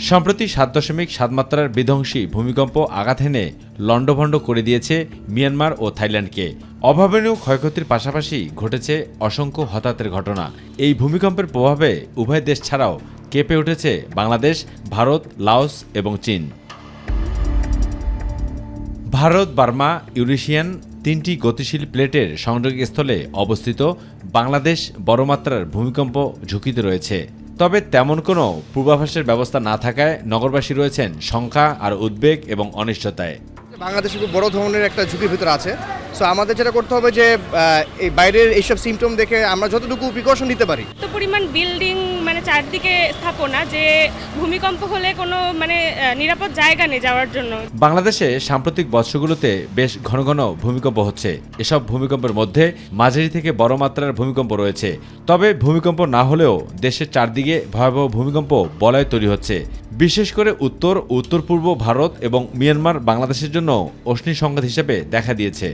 সম্প্রতি ৭.৭ মাত্রার বিধ্বংসী ভূমিকম্প আঘাত হেনে লণ্ডভণ্ড করে দিয়েছে মিয়ানমার ও থাইল্যান্ডকে। অভাবনীয় ক্ষয়ক্ষতির পাশাপাশি ঘটেছে অসংখ্য হতাহতের ঘটনা। এই ভূমিকম্পের প্রভাবে উভয় দেশ ছাড়াও কেঁপে উঠেছে বাংলাদেশ, ভারত, লাওস এবং চীন। ভারত, বার্মা, ইউরেশিয়ান তিনটি গতিশীল প্লেটের সংযোগস্থলে অবস্থিত বাংলাদেশ বড় মাত্রার ভূমিকম্প ঝুঁকিতে রয়েছে। তবে তেমন কোনো পূর্বাভাসের ব্যবস্থা না থাকায় নগরবাসী রয়েছেন শঙ্কা আর উদ্বেগ এবং অনিশ্চয়তায়। বাংলাদেশ খুব বড় ধরনের একটা ঝুঁকির ভিতরে আছে। সো আমাদের যেটা করতে হবে যে এই বাইরের এইসব সিমটম দেখে আমরা যতটুকু প্রিকশন নিতে পারি। তো পরিমাণ বিল্ডিং চারদিকে স্থাপনা যে ভূমিকম্প হলে কোনো নিরাপদ জায়গা নেই যাওয়ার জন্য। বাংলাদেশে সাম্প্রতিক বছরগুলোতে বেশ ঘন ঘন ভূমিকম্প হচ্ছে। এসব ভূমিকম্পের মধ্যে মাঝারি থেকে বড় মাত্রার ভূমিকম্প রয়েছে। তবে ভূমিকম্প না হলেও দেশের চারদিকে ভয়াবহ ভূমিকম্প বলয় তৈরি হচ্ছে। বিশেষ করে উত্তর পূর্ব ভারত এবং মিয়ানমার বাংলাদেশের জন্য অগ্নি সংঘাত হিসেবে দেখা দিয়েছে।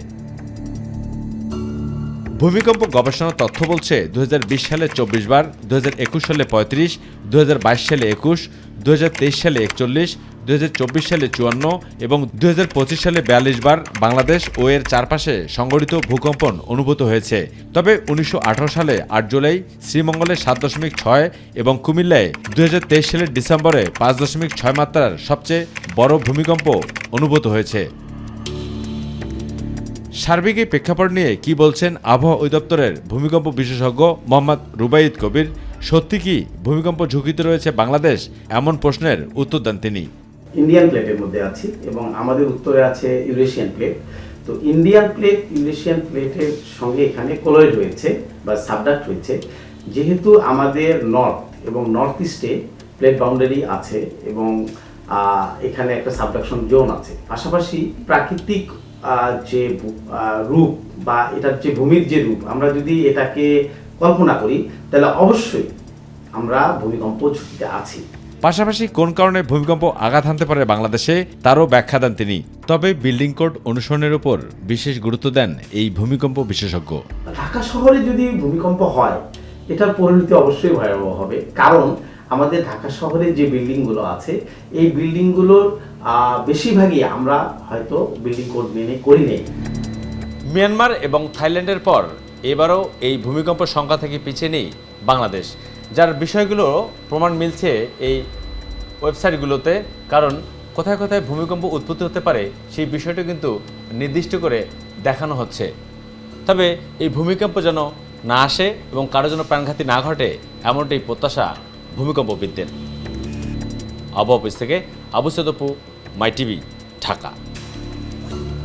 ভূমিকম্প গবেষণা তথ্য বলছে 2020 সালে 24 বার, 2021 সালে 35, 2022 সালে 21, 2023 সালে 41, 2024 সালে 54 এবং 2025 সালে 42 বার বাংলাদেশ ও এর চারপাশে সংঘটিত ভূকম্পন অনুভূত হয়েছে। তবে 1918 সালে 8 জুলাই শ্রীমঙ্গলে 7.6 এবং কুমিল্লায় 2023 সালের ডিসেম্বরে 5.6 মাত্রার সবচেয়ে বড় ভূমিকম্প অনুভূত হয়েছে। সার্বিক এই প্রেক্ষাপট নিয়ে কি বলছেন আবহাওয়া অধিদপ্তরের ভূমিকম্প বিশেষজ্ঞ মোহাম্মদ রুবাইদ কবির? সত্যি কি ভূমিকম্প ঝুঁকিতে রয়েছে বাংলাদেশ? এমন প্রশ্নের উত্তর দেন তিনি। ইন্ডিয়ান প্লেটের মধ্যে আছি এবং আমাদের উত্তরে আছে ইউরেশিয়ান প্লেট। তো ইন্ডিয়ান প্লেট ইউরেশিয়ান প্লেটের সঙ্গে এখানে কোলয়েড রয়েছে বা সাবডাক্ট রয়েছে। যেহেতু আমাদের নর্থ এবং নর্থ ইস্টে প্লেট বাউন্ডারি আছে এবং এখানে একটা সাবডাকশন জোন আছে, পাশাপাশি প্রাকৃতিক যে রূপ বা এটার যে ভূমির যে রূপ, আমরা যদি এটাকে কল্পনা করি তাহলে অবশ্যই আমরা ভূমিকম্প ঝুঁকিতে আছি। পাশাপাশি কোন কারণে ভূমিকম্প আঘাত হানতে পারে বাংলাদেশে তারও ব্যাখ্যা দেন তিনি। তবে বিল্ডিং কোড অনুসরণের উপর বিশেষ গুরুত্ব দেন এই ভূমিকম্প বিশেষজ্ঞ। ঢাকা শহরে যদি ভূমিকম্প হয় এটার পরিণতি অবশ্যই ভয়াবহ হবে, কারণ আমাদের ঢাকা শহরে যে বিল্ডিংগুলো আছে এই বিল্ডিংগুলোর বেশিরভাগই আমরা হয়তো বিল্ডিং কোড মেনে করি নেই। মিয়ানমার এবং থাইল্যান্ডের পর এবারও এই ভূমিকম্প সংখ্যা থেকে পিছিয়ে নেই বাংলাদেশ, যার বিষয়গুলো প্রমাণ মিলছে এই ওয়েবসাইটগুলোতে। কারণ কোথায় কোথায় ভূমিকম্প উৎপত্তি হতে পারে সেই বিষয়টা কিন্তু নির্দিষ্ট করে দেখানো হচ্ছে। তবে এই ভূমিকম্প যেন না আসে এবং কারো যেন প্রাণঘাতী না ঘটে, এমনটাই প্রত্যাশা ভূমিকম্পবিদদের। আবহাওয়া অফিস থেকে আবু সৈয়দ অপু, মাই টিভি, ঢাকা।